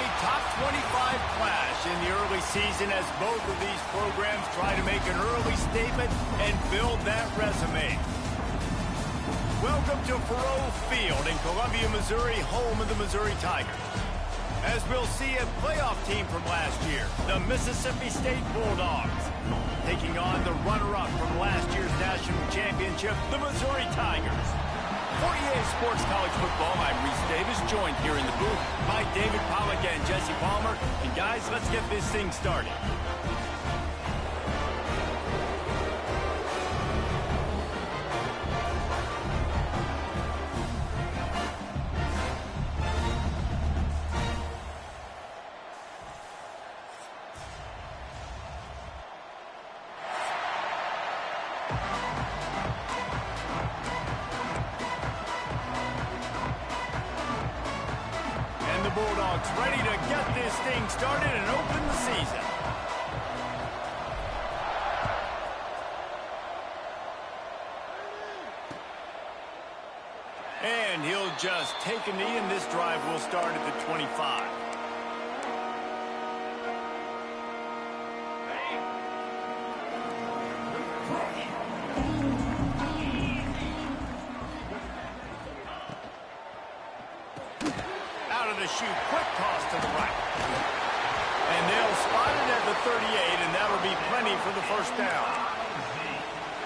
A top 25 clash in the early season as both of these programs try to make an early statement and build that resume. Welcome to Faurot Field in Columbia, Missouri, home of the Missouri Tigers. As we'll see a playoff team from last year, the Mississippi State Bulldogs, taking on the runner-up from last year's national championship, the Missouri Tigers. 48 Sports College Football, I'm Reese Davis, joined here in the booth by David Pollack and Jesse Palmer. And guys, let's get this thing started. Bulldogs ready to get this thing started and open the season. And he'll just take a knee, and this drive will start at the 25. To shoot, quick toss to the right. And they'll spot it at the 38, and that'll be plenty for the first down.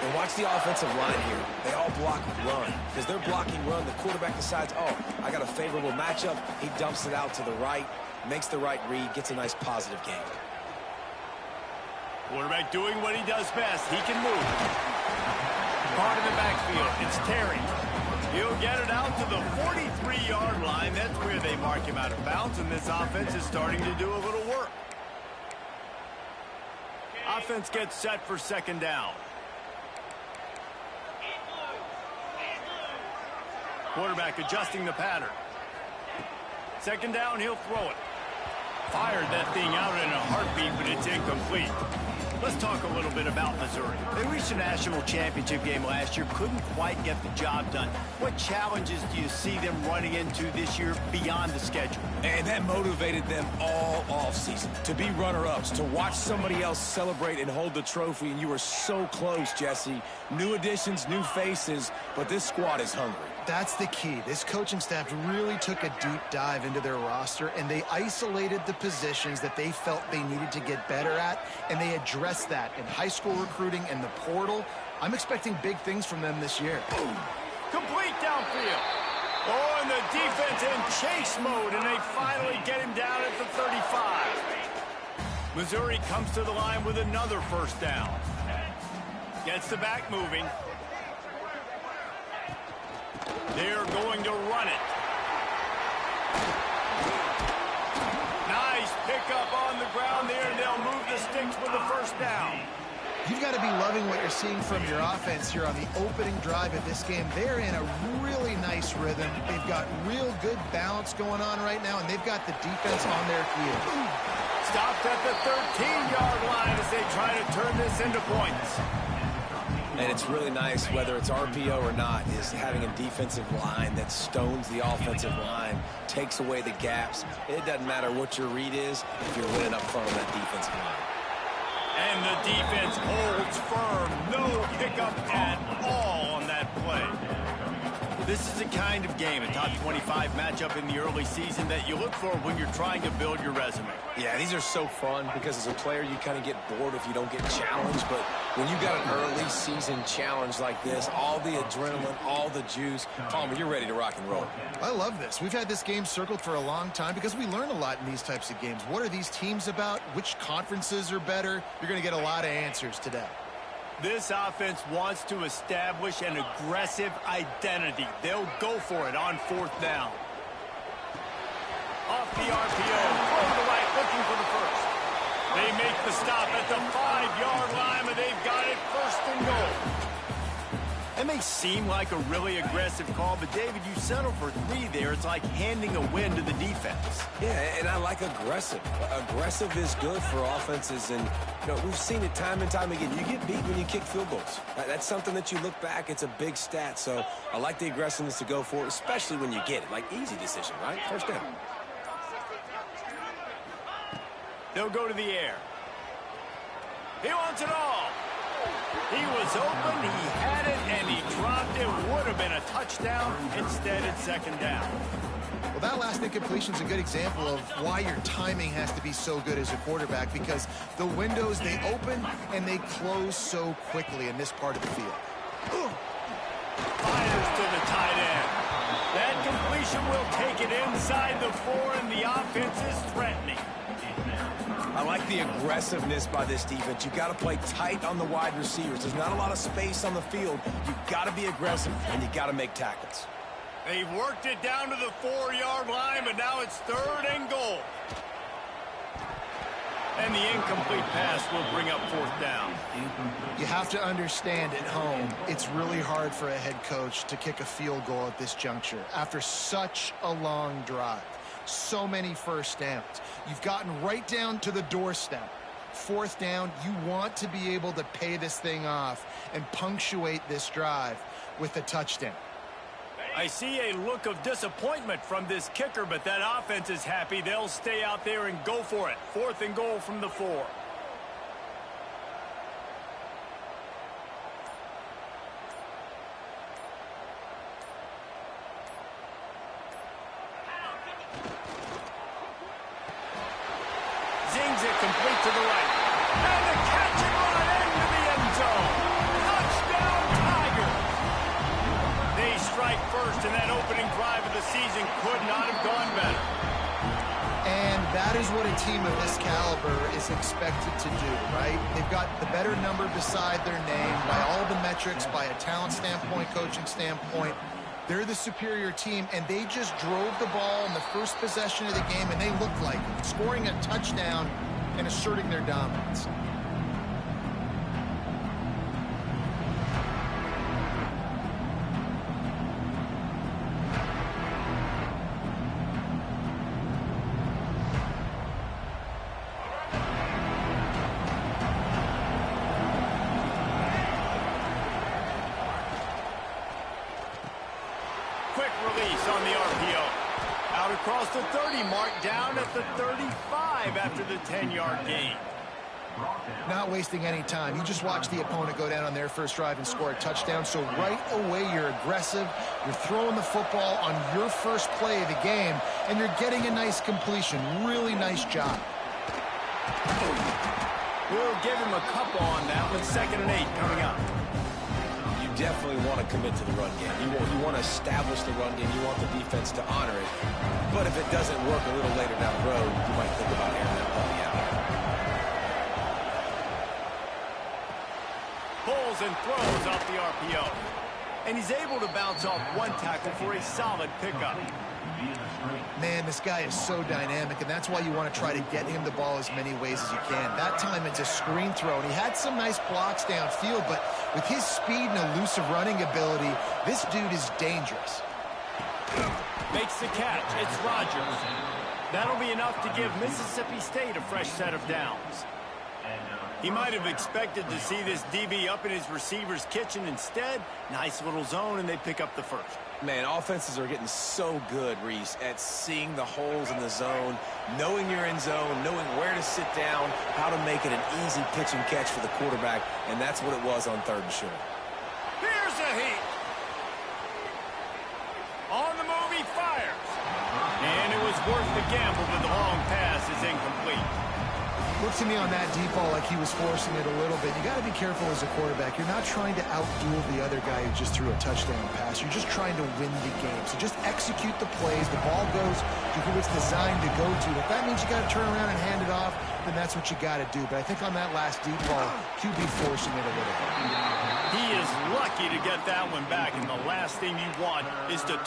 And watch the offensive line here. They all block run. Because they're blocking run, the quarterback decides, oh, I got a favorable matchup. He dumps it out to the right, makes the right read, gets a nice positive gain. Quarterback doing what he does best. He can move. Part of the backfield, it's Terry. He'll get it out to the 43-yard line. That's where they mark him out of bounds, and this offense is starting to do a little work. Offense gets set for second down. Quarterback adjusting the pattern. Second down, he'll throw it. Fired that thing out in a heartbeat, but it's incomplete. Let's talk a little bit about Missouri. They reached a national championship game last year, couldn't quite get the job done. What challenges do you see them running into this year beyond the schedule? And that motivated them all offseason to be runner-ups, to watch somebody else celebrate and hold the trophy, and you were so close, Jesse. New additions, new faces, but this squad is hungry. That's the key. This coaching staff really took a deep dive into their roster, and they isolated the positions that they felt they needed to get better at, and they addressed that in high school recruiting and the portal. I'm expecting big things from them this year. Complete downfield. Oh, and the defense in chase mode, and they finally get him down at the 35. Missouri comes to the line with another first down. Gets the back moving. They're going to run it. Nice pickup on the ground there, and they'll move the sticks with the first down. You've got to be loving what you're seeing from your offense here on the opening drive of this game. They're in a really nice rhythm. They've got real good balance going on right now, and they've got the defense on their heels. Stopped at the 13-yard line as they try to turn this into points. And it's really nice, whether it's RPO or not, is having a defensive line that stones the offensive line, takes away the gaps. It doesn't matter what your read is if you're winning up front on that defensive line. And the defense holds firm. No hiccup at all on that play. This is the kind of game, a top 25 matchup in the early season, that you look for when you're trying to build your resume. Yeah, these are so fun because as a player, you kind of get bored if you don't get challenged. But when you got an early season challenge like this, all the adrenaline, all the juice, Palmer, you're ready to rock and roll. I love this. We've had this game circled for a long time because we learn a lot in these types of games. What are these teams about? Which conferences are better? You're going to get a lot of answers today. This offense wants to establish an aggressive identity. They'll go for it on fourth down. Off the RPO, throw to the right, looking for the first. They make the stop at the 5-yard line, but they've got it first and goal. It may seem like a really aggressive call, but David, you settle for 3 there. It's like handing a win to the defense. Yeah, and I like aggressive. Aggressive is good for offenses, and you know, we've seen it time and time again. You get beat when you kick field goals. That's something that you look back, it's a big stat, so I like the aggressiveness to go for it, especially when you get it. Like, easy decision, right? First down. They'll go to the air. He wants it all. He was open, he had it, and he dropped it. Would have been a touchdown. Instead, it's second down. Well, that last incompletion is a good example of why your timing has to be so good as a quarterback, because the windows, they open and they close so quickly in this part of the field. Fires to the tight end. That completion will take it inside the 4, and the offense is threatening. I like the aggressiveness by this defense. You've got to play tight on the wide receivers. There's not a lot of space on the field. You've got to be aggressive, and you've got to make tackles. They've worked it down to the 4-yard line, but now it's 3rd and goal. And the incomplete pass will bring up 4th down. You have to understand at home, it's really hard for a head coach to kick a field goal at this juncture after such a long drive. So many first downs. You've gotten right down to the doorstep. 4th down, you want to be able to pay this thing off and punctuate this drive with a touchdown. I see a look of disappointment from this kicker, but that offense is happy. They'll stay out there and go for it. 4th and goal from the 4. Zings it complete to the right. And the catch and run into the end zone. Touchdown, Tigers. They strike first, and that opening drive of the season could not have gone better. And that is what a team of this caliber is expected to do, right? They've got the better number beside their name by all the metrics, by a talent standpoint, coaching standpoint. They're the superior team, and they just drove the ball in the first possession of the game, and they looked like it, scoring a touchdown and asserting their dominance. Quick release on the RPO. Out across the 30 mark, down at the 35 after the 10-yard gain. Not wasting any time. You just watch the opponent go down on their first drive and score a touchdown. So right away, you're aggressive. You're throwing the football on your first play of the game, and you're getting a nice completion. Really nice job. We'll give him a couple on that with 2nd and 8 coming up. Definitely want to commit to the run game. You want to establish the run game. You want the defense to honor it. But if it doesn't work a little later down the road, you might think about airing that puppy out. Pulls and throws off the RPO. And he's able to bounce off one tackle for a solid pickup. Man, this guy is so dynamic, and that's why you want to try to get him the ball as many ways as you can. That time it's a screen throw, and he had some nice blocks downfield, but with his speed and elusive running ability, this dude is dangerous. Makes the catch. It's Rodgers. That'll be enough to give Mississippi State a fresh set of downs. He might have expected to see this DB up in his receiver's kitchen. Instead, nice little zone, and they pick up the first. Man, offenses are getting so good, Reese, at seeing the holes in the zone, knowing you're in zone, knowing where to sit down, how to make it an easy pitch and catch for the quarterback, and that's what it was on 3rd and short. Here's a heat. On the move, he fires. And it was worth the gamble, but the long pass is incomplete. Looks to me on that deep ball like he was forcing it a little bit. You got to be careful as a quarterback. You're not trying to outduel the other guy who just threw a touchdown pass. You're just trying to win the game. So just execute the plays. The ball goes to who it's designed to go to. If that means you got to turn around and hand it off, then that's what you got to do. But I think on that last deep ball, QB forcing it a little bit. He is lucky to get that one back, and the last thing you want is to...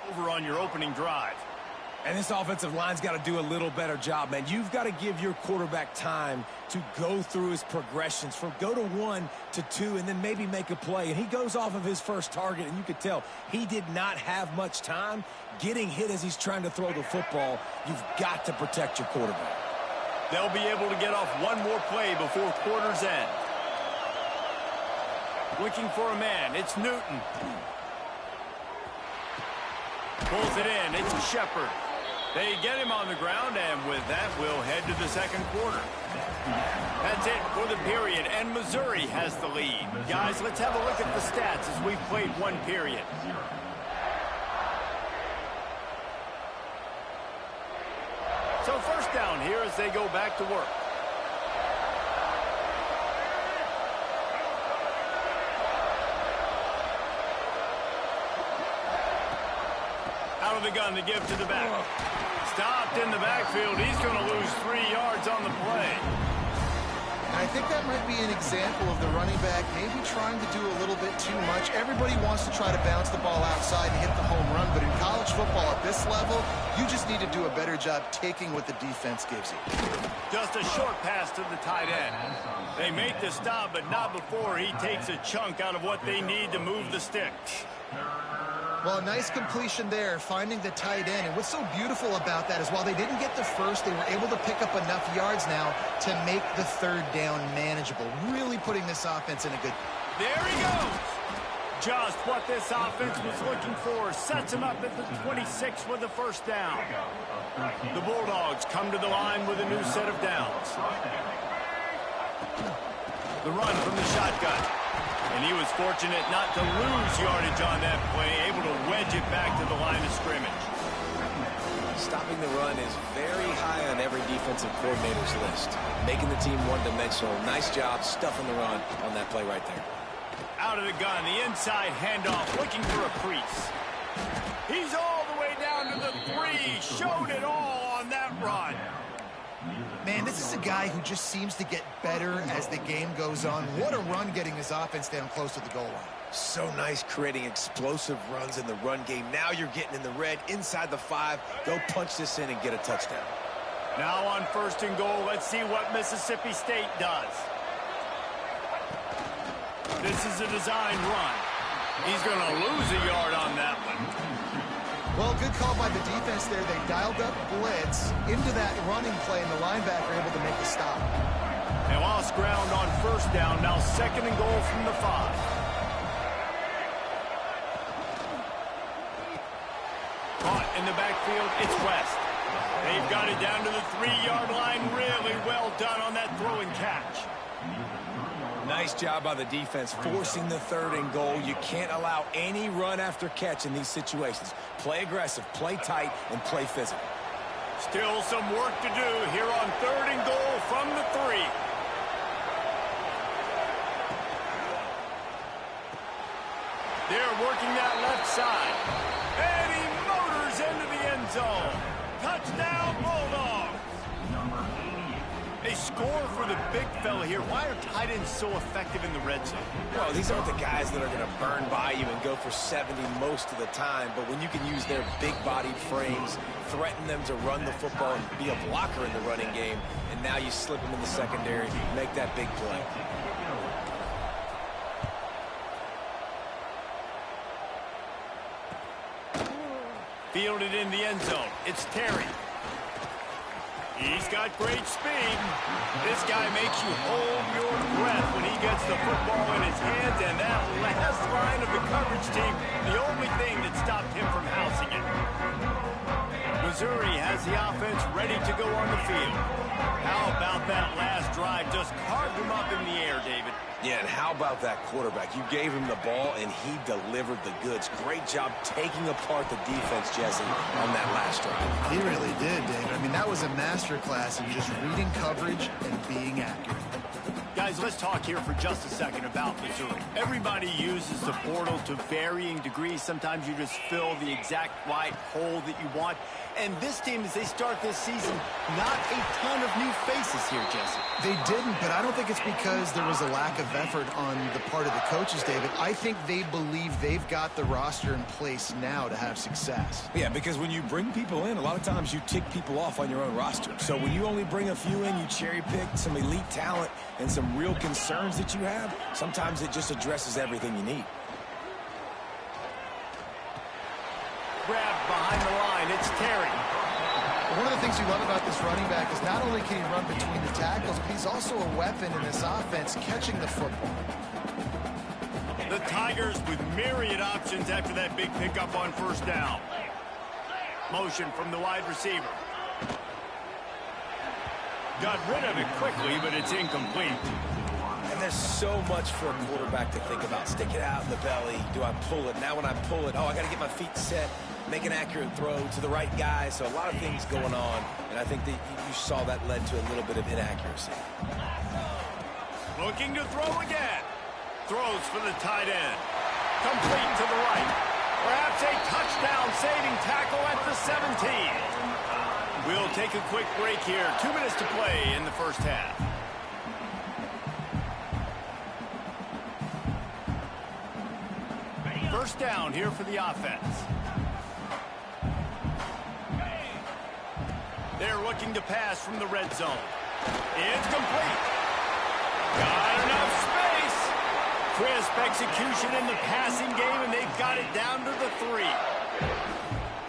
over on your opening drive. And this offensive line's got to do a little better job, man. You've got to give your quarterback time to go through his progressions from go to 1 to 2 and then maybe make a play. And he goes off of his first target, and you could tell he did not have much time getting hit as he's trying to throw the football. You've got to protect your quarterback. They'll be able to get off one more play before quarter's end. Looking for a man. It's Newton. Pulls it in. It's Shepard. They get him on the ground, and with that, we'll head to the second quarter. That's it for the period, and Missouri has the lead. Guys, let's have a look at the stats as we've played one period. So first down here as they go back to work. Out of the gun to give to the back. Stopped in the backfield. He's going to lose 3 yards on the play. And I think that might be an example of the running back maybe trying to do a little bit too much. Everybody wants to try to bounce the ball outside and hit the home run, but in college football at this level, you just need to do a better job taking what the defense gives you. Just a short pass to the tight end. They make the stop, but not before he takes a chunk out of what they need to move the sticks. Well, a nice completion there, finding the tight end. And what's so beautiful about that is while they didn't get the first, they were able to pick up enough yards now to make the third down manageable. Really putting this offense in a good... There he goes! Just what this offense was looking for. Sets him up at the 26 with the first down. The Bulldogs come to the line with a new set of downs. The run from the shotgun. And he was fortunate not to lose yardage on that play, able to wedge it back to the line of scrimmage. Stopping the run is very high on every defensive coordinator's list. Making the team one-dimensional. Nice job stuffing the run on that play right there. Out of the gun, the inside handoff, looking for a crease. He's all the way down to the 3. Showed it all on that run. Man, this is a guy who just seems to get better as the game goes on. What a run getting his offense down close to the goal line. So nice creating explosive runs in the run game. Now you're getting in the red inside the 5. Go punch this in and get a touchdown. Now on first and goal, let's see what Mississippi State does. This is a design run. He's going to lose a yard on that one. Well, good call by the defense there. They dialed up blitz into that running play, and the linebacker able to make the stop. They lost ground on first down. Now second and goal from the 5. Caught in the backfield. It's West. They've got it down to the 3-yard line. Really well done on that throw and catch. Nice job by the defense forcing the third and goal. You can't allow any run after catch in these situations. Play aggressive, play tight, and play physical. Still some work to do here on third and goal from the 3. They're working that left side. And he motors into the end zone. Touchdown, Bulldogs. They score for the big fella here. Why are tight ends so effective in the red zone? Well, these aren't the guys that are going to burn by you and go for 70 most of the time, but when you can use their big-bodied frames, threaten them to run the football and be a blocker in the running game, and now you slip them in the secondary, make that big play. Fielded in the end zone. It's Terry. He's got great speed. This guy makes you hold your breath when he gets the football in his hands, and that last line of the coverage team, the only thing that stopped him from housing it. Missouri has the offense ready to go on the field. How about that last drive? Just carved him up in the air, David. Yeah, and how about that quarterback? You gave him the ball, and he delivered the goods. Great job taking apart the defense, Jesse, on that last drive. He really did, David. I mean, that was a masterclass in just reading coverage and being accurate. Guys, let's talk here for just a second about Missouri. Everybody uses the portal to varying degrees. Sometimes you just fill the exact right hole that you want. And this team, as they start this season, not a ton of new faces here, Jesse. They didn't, but I don't think it's because there was a lack of effort on the part of the coaches, David. I think they believe they've got the roster in place now to have success. Yeah, because when you bring people in, a lot of times you tick people off on your own roster. So when you only bring a few in, you cherry pick some elite talent and some real concerns that you have, sometimes it just addresses everything you need. Grab behind the line, it's Terry. One of the things you love about this running back is not only can he run between the tackles, but he's also a weapon in this offense catching the football. The Tigers with myriad options after that big pickup on first down. Motion from the wide receiver. Got rid of it quickly, but it's incomplete. And there's so much for a quarterback to think about. Stick it out in the belly. Do I pull it? Now when I pull it, I got to get my feet set, make an accurate throw to the right guy. So a lot of things going on, and I think that you saw that led to a little bit of inaccuracy. Looking to throw again. Throws for the tight end. Complete to the right. Perhaps a touchdown-saving tackle at the 17. We'll take a quick break here. 2 minutes to play in the first half. First down here for the offense. They're looking to pass from the red zone. It's complete. Got enough space. Crisp execution in the passing game, and they've got it down to the 3.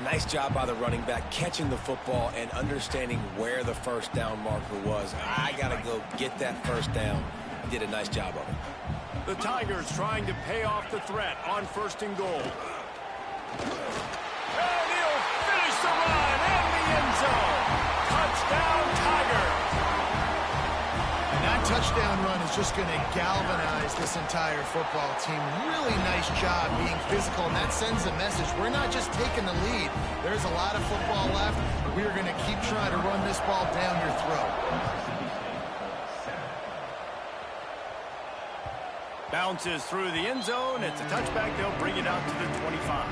Nice job by the running back catching the football and understanding where the first down marker was. I got to go get that first down. He did a nice job of it. The Tigers trying to pay off the threat on first and goal. And he'll finish the run in the end zone. Touchdown, Tigers. And that touchdown run is just going to galvanize this entire football team. Really nice job being physical, and that sends a message. We're not just taking the lead. There's a lot of football left. We're going to keep trying to run this ball down your throat. Bounces through the end zone. It's a touchback. They'll bring it out to the 25.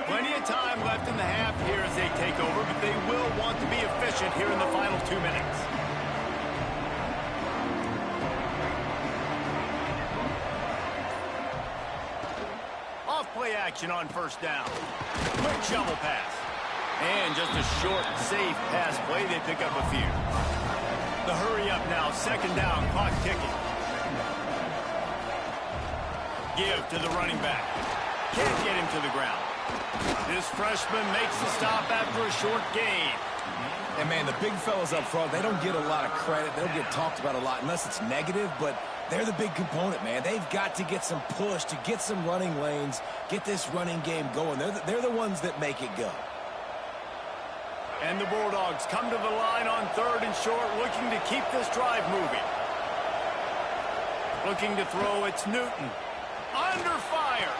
Plenty of time left in the half here as they take over, but they will want to be efficient here in the final 2 minutes. Off-play action on first down. Quick shovel pass. And just a short, safe pass play. They pick up a few. The hurry up now. Second down. Clock ticking. Give to the running back. Can't get him to the ground. This freshman makes the stop after a short gain. And, man, the big fellas up front, they don't get a lot of credit. They don't get talked about a lot unless it's negative, but they're the big component, man. They've got to get some push, to get some running lanes, get this running game going. They're the ones that make it go. And the Bulldogs come to the line on third and short, looking to keep this drive moving. Looking to throw, it's Newton. Under fire.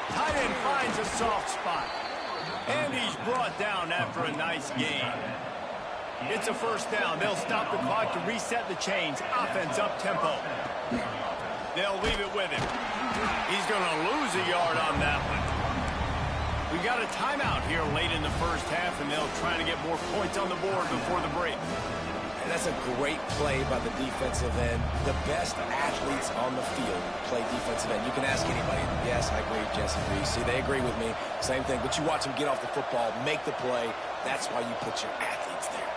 Tight end finds a soft spot. And he's brought down after a nice gain. It's a first down. They'll stop the clock to reset the chains. Offense up tempo. They'll leave it with him. He's going to lose a yard on that one. We got a timeout here late in the first half, and they'll try to get more points on the board before the break. And that's a great play by the defensive end. The best athletes on the field play defensive end. You can ask anybody. Yes, I agree, Jesse Reese. See, they agree with me. Same thing. But you watch them get off the football, make the play. That's why you put your athletes there.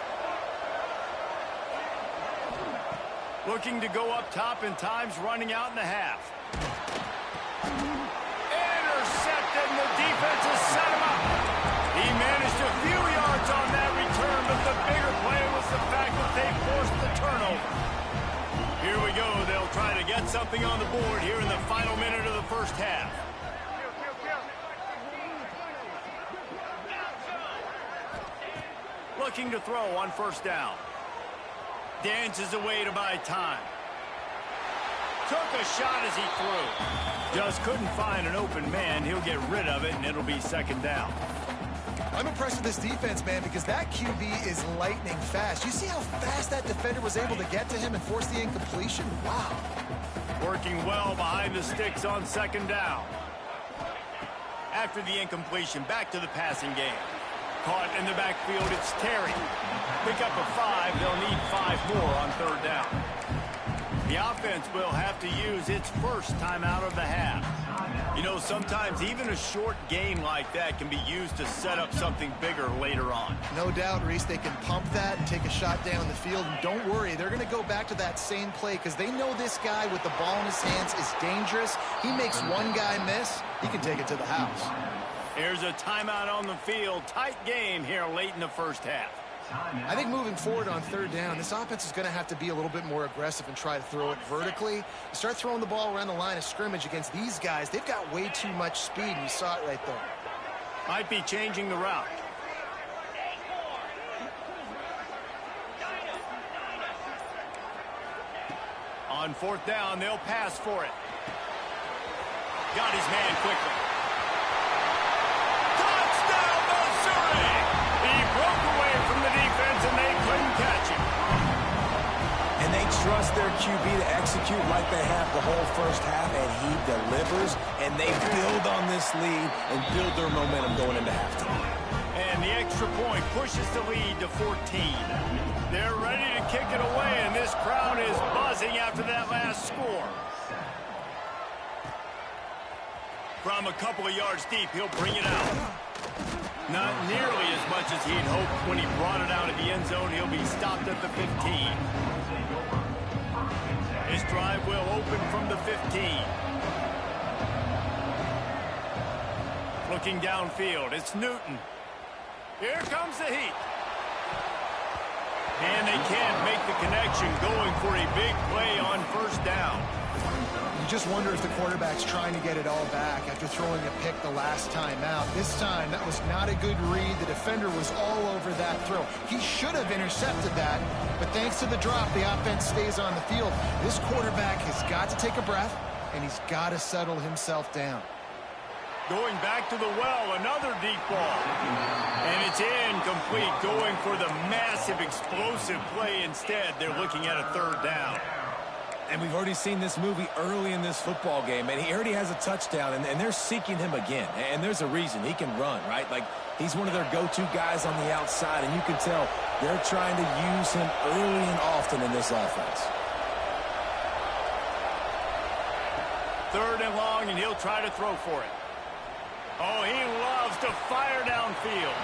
Looking to go up top, and time's running out in the half. Intercepted, and the defense has set him up. He managed a few yards on that return, but the bigger play was the fact that they forced the turnover. Here we go. They'll try to get something on the board here in the final minute of the first half. Looking to throw on first down. Dances away to buy time. Took a shot as he threw. Just couldn't find an open man. He'll get rid of it, and it'll be second down. I'm impressed with this defense, man, because that QB is lightning fast. You see how fast that defender was able to get to him and force the incompletion? Wow. Working well behind the sticks on second down. After the incompletion, back to the passing game. Caught in the backfield, it's Terry. Pick up a 5. They'll need 5 more on third down. The offense will have to use its first timeout of the half. You know, sometimes even a short game like that can be used to set up something bigger later on. No doubt, Reese, they can pump that and take a shot down the field. And don't worry, they're going to go back to that same play because they know this guy with the ball in his hands is dangerous. He makes one guy miss, he can take it to the house. Here's a timeout on the field. Tight game here late in the first half. I think moving forward on third down, this offense is going to have to be a little bit more aggressive and try to throw it vertically. You start throwing the ball around the line of scrimmage against these guys, they've got way too much speed, and you saw it right there. Might be changing the route. On fourth down, they'll pass for it. Got his man quickly. Touchdown, Missouri! He broke away from the defense, and they couldn't catch him. And they trust their QB to execute like they have the whole first half, and he delivers, and they build on this lead and build their momentum going into halftime. And the extra point pushes the lead to 14. They're ready to kick it away, and this crowd is buzzing after that last score. From a couple of yards deep, he'll bring it out. Not nearly as much as he'd hoped when he brought it out of the end zone. He'll be stopped at the 15. His drive will open from the 15. Looking downfield, it's Newton. Here comes the heat. And they can't make the connection, going for a big play on first down. You just wonder if the quarterback's trying to get it all back after throwing a pick the last time out. This time, that was not a good read. The defender was all over that throw. He should have intercepted that, but thanks to the drop, the offense stays on the field. This quarterback has got to take a breath, and he's got to settle himself down. Going back to the well, another deep ball. And it's incomplete, going for the massive, explosive play instead. They're looking at a third down. And we've already seen this movie early in this football game, and he already has a touchdown, and they're seeking him again. And there's a reason. He can run, right? Like, he's one of their go-to guys on the outside, and you can tell they're trying to use him early and often in this offense. Third and long, and he'll try to throw for it. Oh, he loves to fire downfield.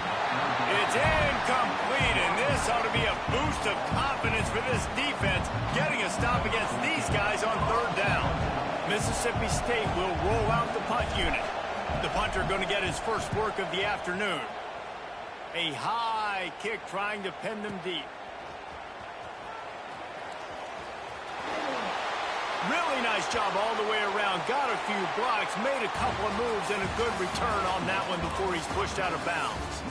It's incomplete, and this ought to be a boost of confidence for this defense, getting a stop against these guys on third down. Mississippi State will roll out the punt unit. The punter going to get his first work of the afternoon. A high kick trying to pin them deep. Really nice job all the way around. Got a few blocks, made a couple of moves, and a good return on that one before he's pushed out of bounds.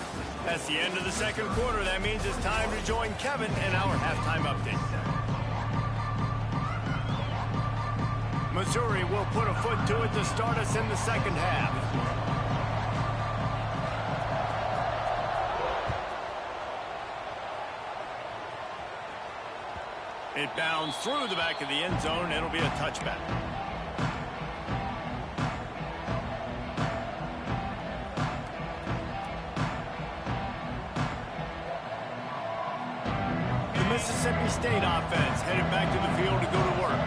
That's the end of the second quarter. That means it's time to join Kevin in our halftime update. Missouri will put a foot to it to start us in the second half. It bounds through the back of the end zone. It'll be a touchback. The Mississippi State offense headed back to the field to go to work.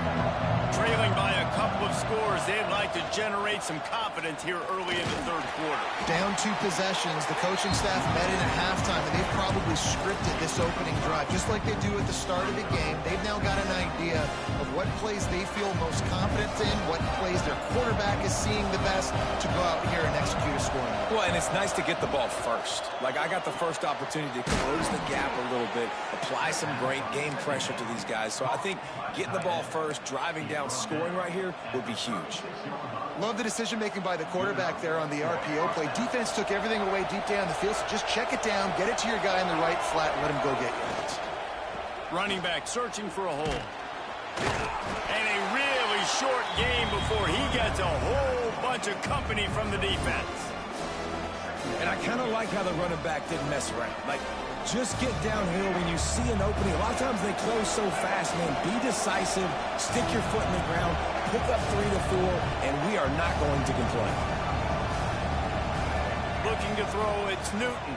Trailing by a couple of scores, they'd like to generate some confidence here early in the third quarter. Down 2 possessions, the coaching staff met in at halftime, and they've probably scripted this opening drive. Just like they do at the start of the game, they've now got an idea of what plays they feel most confident in, what plays their quarterback is seeing the best to go out here and execute a scoring. Well, and it's nice to get the ball first. Like, I got the first opportunity to close the gap a little bit, apply some great game pressure to these guys. So I think getting the ball first, driving down, scoring right here would be huge. Love the decision-making by the quarterback there on the RPO play. Defense took everything away deep down the field, so just check it down, get it to your guy in the right flat, and let him go get yards. Running back searching for a hole. And a really short game before he gets a whole bunch of company from the defense. And I kind of like how the running back didn't mess around. Like, just get downhill when you see an opening. A lot of times they close so fast, man. Be decisive, stick your foot in the ground, pick up 3 to 4, and we are not going to complain. Looking to throw, it's Newton.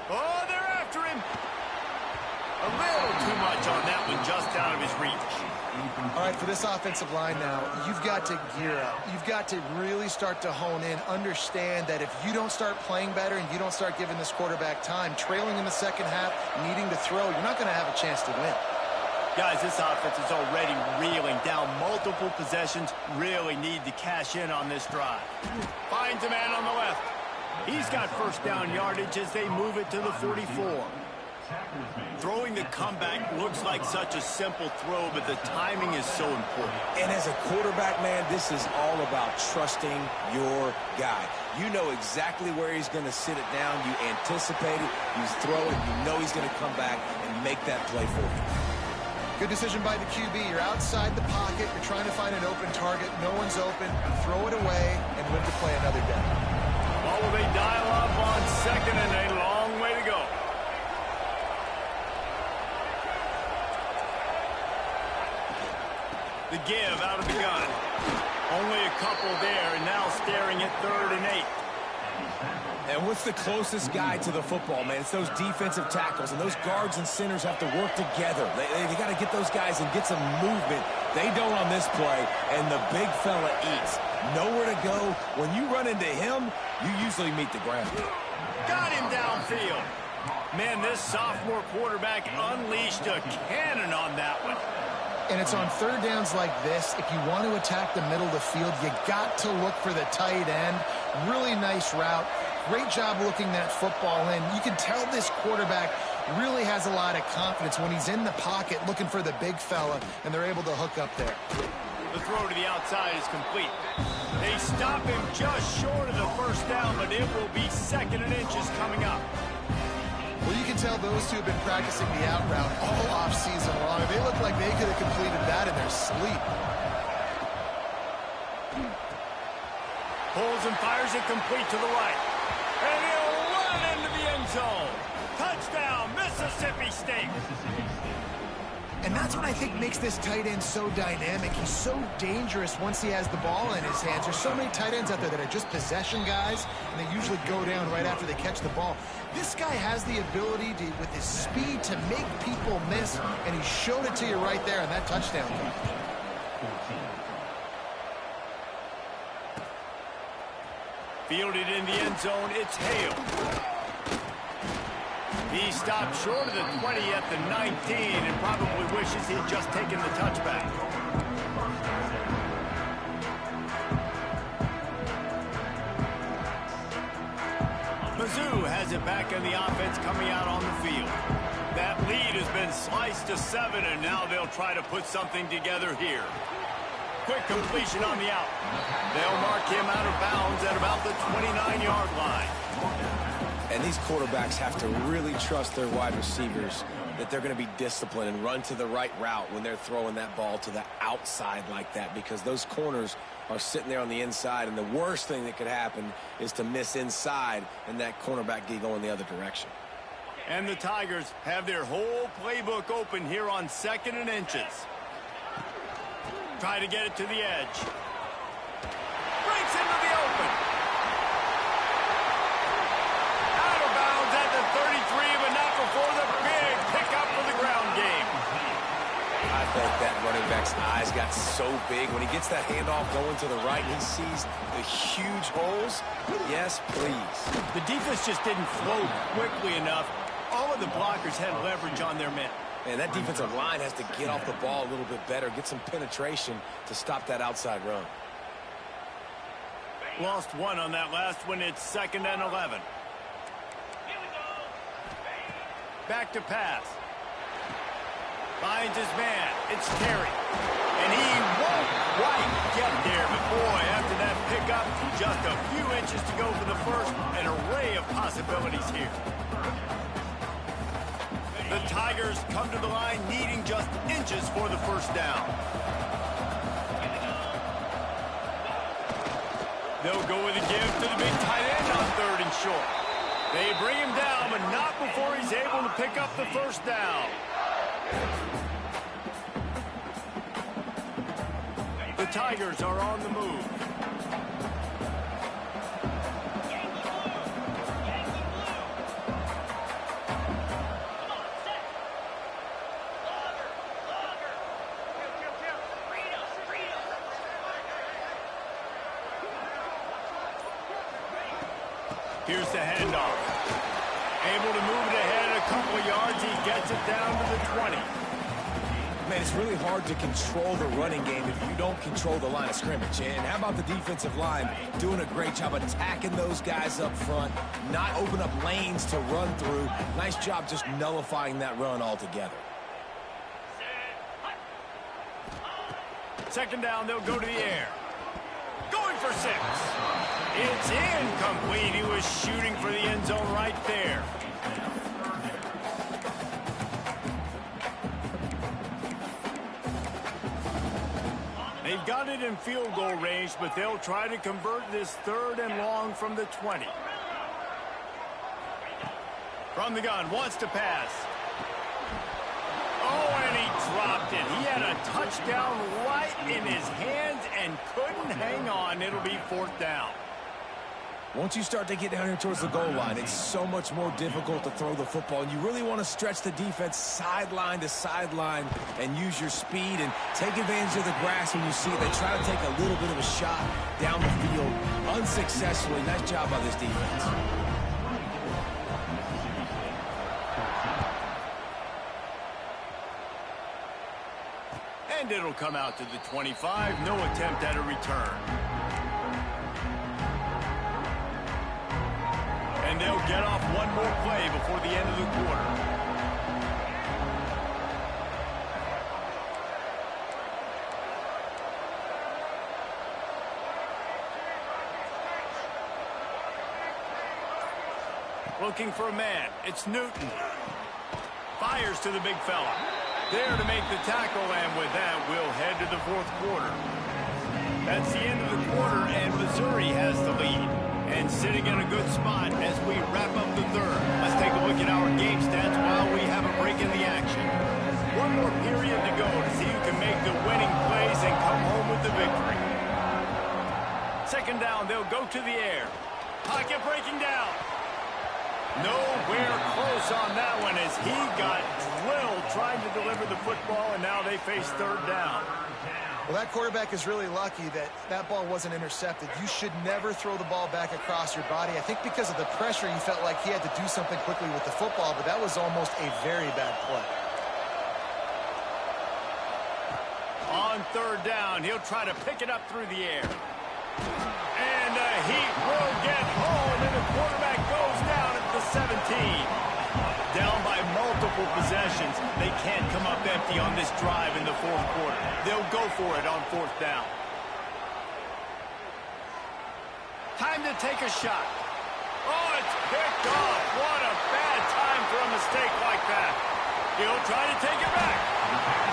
Oh, they're after him. A little too much on that one, just out of his reach. All right, for this offensive line now, you've got to gear up. You've got to really start to hone in, understand that if you don't start playing better and you don't start giving this quarterback time, trailing in the second half, needing to throw, you're not going to have a chance to win. Guys, this offense is already reeling down multiple possessions. Really need to cash in on this drive. Finds a man on the left. He's got first down yardage as they move it to the 44. Throwing the comeback looks like such a simple throw, but the timing is so important. And as a quarterback, man, this is all about trusting your guy. You know exactly where he's going to sit it down. You anticipate it. You throw it. You know he's going to come back and make that play for you. Good decision by the QB. You're outside the pocket. You're trying to find an open target. No one's open. Throw it away and live to play another day. Well, will they dial up on second and a long way to go? The give out of the gun. Only a couple there, and now staring at 3rd and 8. And what's the closest guy to the football, man? It's those defensive tackles, and those guards and centers have to work together. They got to get those guys and get some movement. They don't on this play, and the big fella eats. Nowhere to go. When you run into him, you usually meet the ground. Got him downfield. Man, this sophomore quarterback unleashed a cannon on that one. And it's on third downs like this. If you want to attack the middle of the field, you got to look for the tight end. Really nice route. Great job looking that football in. You can tell this quarterback really has a lot of confidence when he's in the pocket looking for the big fella, and they're able to hook up there. The throw to the outside is complete. They stop him just short of the first down, but it will be 2nd and inches coming up. Well, you can tell those two have been practicing the out route all offseason long. They look like they could have completed that in their sleep. Pulls and fires it complete to the right. And he'll run into the end zone. Touchdown, Mississippi State. And that's what I think makes this tight end so dynamic. He's so dangerous once he has the ball in his hands. There's so many tight ends out there that are just possession guys, and they usually go down right after they catch the ball. This guy has the ability to, with his speed, to make people miss, and he showed it to you right there in that touchdown. Fielded in the end zone, it's Hale. He stopped short of the 20 at the 19 and probably wishes he'd just taken the touchback. Mizzou has it back in the offense coming out on the field. That lead has been sliced to 7, and now they'll try to put something together here. Quick completion on the out. They'll mark him out of bounds at about the 29-yard line. And these quarterbacks have to really trust their wide receivers that they're going to be disciplined and run to the right route when they're throwing that ball to the outside like that, because those corners are sitting there on the inside, and the worst thing that could happen is to miss inside and that cornerback get going the other direction. And the Tigers have their whole playbook open here on 2nd and inches. Try to get it to the edge. Breaks into the open. Out of bounds at the 33, but not before the big pickup for the ground game. I think that running back's eyes got so big when he gets that handoff going to the right and he sees the huge holes. Yes, please. The defense just didn't flow quickly enough. All of the blockers had leverage on their men. And that defensive line has to get off the ball a little bit better, get some penetration to stop that outside run. Lost one on that last one. It's 2nd and 11. Back to pass. Finds his man. It's Terry. And he won't quite get there. But boy, after that pickup, just a few inches to go for the first. An array of possibilities here. The Tigers come to the line needing just inches for the first down. They'll go with a give to the big tight end on 3rd and short. They bring him down, but not before he's able to pick up the first down. The Tigers are on the move. Here's the handoff. Able to move it ahead a couple of yards. He gets it down to the 20. Man, it's really hard to control the running game if you don't control the line of scrimmage. And how about the defensive line doing a great job attacking those guys up front, not open up lanes to run through. Nice job just nullifying that run altogether. 2nd down, they'll go to the air. Going for 6. It's incomplete. He was shooting for the end zone right there. They've got it in field goal range, but they'll try to convert this 3rd and long from the 20. From the gun, wants to pass. Oh, and he dropped it. He had a touchdown right in his hands and couldn't hang on. It'll be 4th down. Once you start to get down here towards the goal line, it's so much more difficult to throw the football. And you really want to stretch the defense sideline to sideline and use your speed and take advantage of the grass when you see it. They try to take a little bit of a shot down the field unsuccessfully. Nice job by this defense. And it'll come out to the 25. No attempt at a return. And they'll get off one more play before the end of the quarter. Looking for a man. It's Newton. Fires to the big fella. There to make the tackle, and with that, we'll head to the 4th quarter. That's the end of the quarter, and Missouri has the lead. And sitting in a good spot as we wrap up the 3rd. Let's take a look at our game stats while we have a break in the action. One more period to go to see who can make the winning plays and come home with the victory. 2nd down, they'll go to the air. Pocket breaking down. Nowhere close on that one as he got drilled trying to deliver the football, and now they face 3rd down. Well, that quarterback is really lucky that that ball wasn't intercepted. You should never throw the ball back across your body. I think because of the pressure, he felt like he had to do something quickly with the football, but that was almost a very bad play. On 3rd down, he'll try to pick it up through the air. And the heat will get home, and the quarterback goes down at the 17. Down by multiple possessions. They can't come up empty on this drive in the 4th quarter. They'll go for it on 4th down. Time to take a shot. Oh, it's picked off. What a bad time for a mistake like that. He'll try to take it back.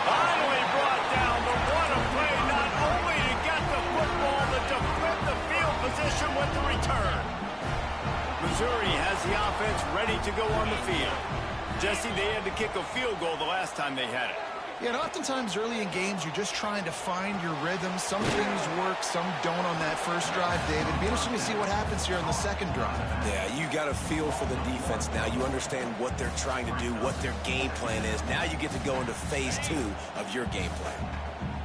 Finally brought down, but what a play, not only to get the football, but to flip the field position with the return. Missouri has the offense ready to go on the field. Jesse, they had to kick a field goal the last time they had it. Yeah, and oftentimes early in games, you're just trying to find your rhythm. Some things work, some don't on that first drive, David. It'd be interesting to see what happens here on the 2nd drive. Yeah, you got a feel for the defense now. You understand what they're trying to do, what their game plan is. Now you get to go into phase 2 of your game plan.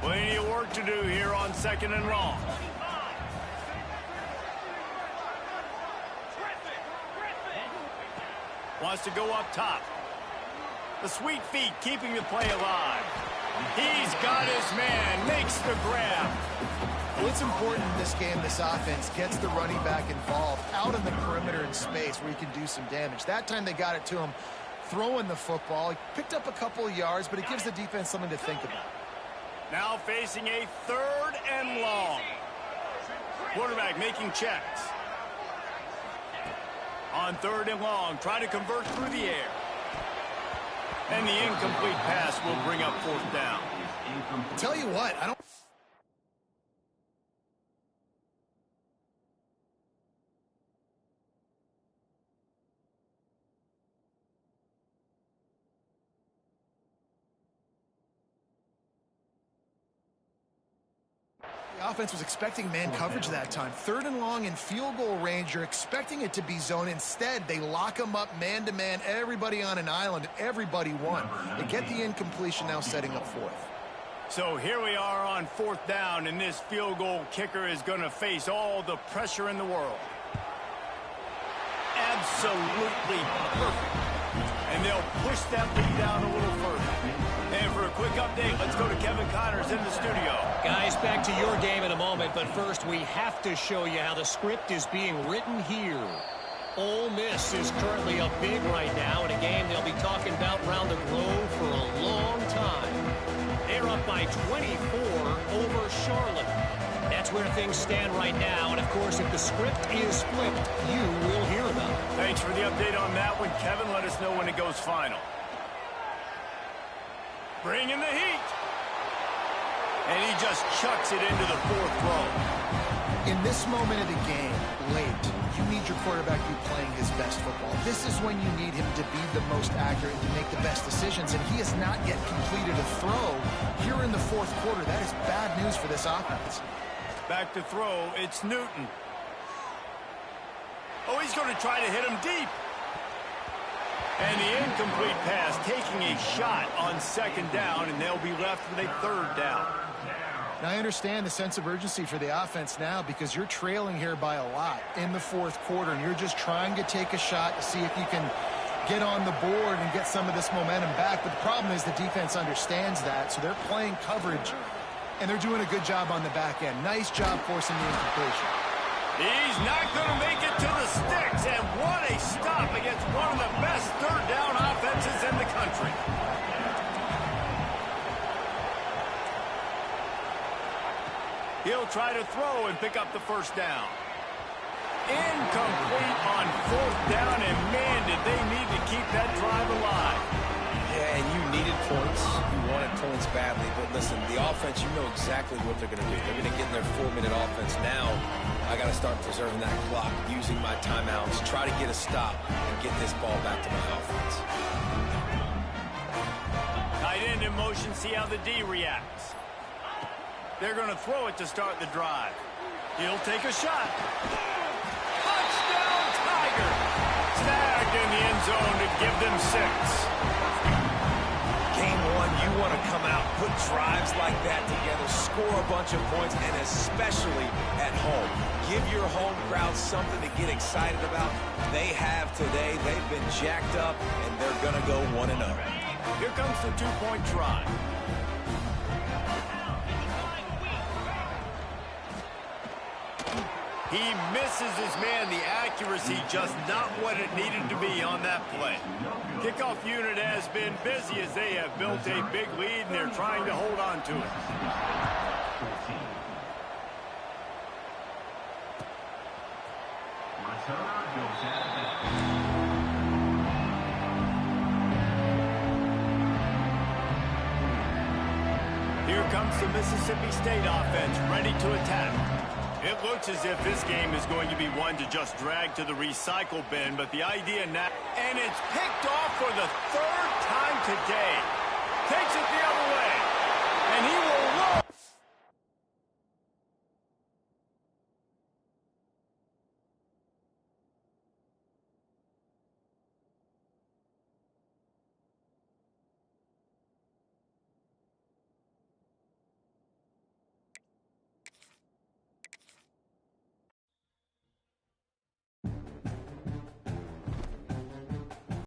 Plenty of work to do here on 2nd and long. Wants to go up top. The sweet feet keeping the play alive. He's got his man, makes the grab. Well, it's important in this game, this offense gets the running back involved out in the perimeter in space where he can do some damage. That time they got it to him throwing the football. He picked up a couple of yards, but it gives the defense something to think about. Now facing a 3rd and long. Quarterback making checks. On 3rd and long, trying to convert through the air. And the incomplete pass will bring up 4th down. Tell you what, I don't... The offense was expecting man coverage that time. 3rd and long in field goal range. You're expecting it to be zone. Instead, they lock them up man-to-man, everybody on an island, and everybody won. They get the incompletion, now setting up 4th. So here we are on 4th down, and this field goal kicker is going to face all the pressure in the world. Absolutely perfect. And they'll push that lead down a little further. And for a quick update, let's go to Kevin Connors in the studio. Guys, back to your game in a moment, but first we have to show you how the script is being written here. Ole Miss is currently up big right now in a game they'll be talking about around the globe for a long time. They're up by 24 over Charlotte. That's where things stand right now, and of course, if the script is flipped, you will hear about it. Thanks for the update on that one, Kevin. Let us know when it goes final. Bring in the heat. And he just chucks it into the 4th row. In this moment of the game, late, you need your quarterback to be playing his best football. This is when you need him to be the most accurate and to make the best decisions, and he has not yet completed a throw here in the 4th quarter. That is bad news for this offense. Back to throw, it's Newton. Oh, he's going to try to hit him deep. And the incomplete pass, taking a shot on 2nd down, and they'll be left with a 3rd down. Now, I understand the sense of urgency for the offense now because you're trailing here by a lot in the 4th quarter, and you're just trying to take a shot to see if you can get on the board and get some of this momentum back. But the problem is the defense understands that, so they're playing coverage, and they're doing a good job on the back end. Nice job forcing the incompletion. He's not going to make it to the sticks, and what a stop against one of the best 3rd down offenses in the country. He'll try to throw and pick up the 1st down. Incomplete on 4th down, and man, did they need to keep that drive alive. Yeah, and you needed points. You wanted points badly. But listen, the offense, you know exactly what they're going to do. They're going to get in their 4-minute offense. Now, I got to start preserving that clock, using my timeouts, try to get a stop, and get this ball back to my offense. Tight end in motion, see how the D reacts. They're going to throw it to start the drive. He'll take a shot. Touchdown, Tiger! Snagged in the end zone to give them 6. Game 1, you want to come out, put drives like that together, score a bunch of points, and especially at home. Give your home crowd something to get excited about. They have today. They've been jacked up, and they're going to go 1-0. Here comes the 2-point try. He misses his man. The accuracy just not what it needed to be on that play. Kickoff unit has been busy as they have built a big lead, and they're trying to hold on to it. Here comes the Mississippi State offense, ready to attack. It looks as if this game is going to be one to just drag to the recycle bin, but the idea now, and it's picked off for the 3rd time today. Takes it the other way, and he will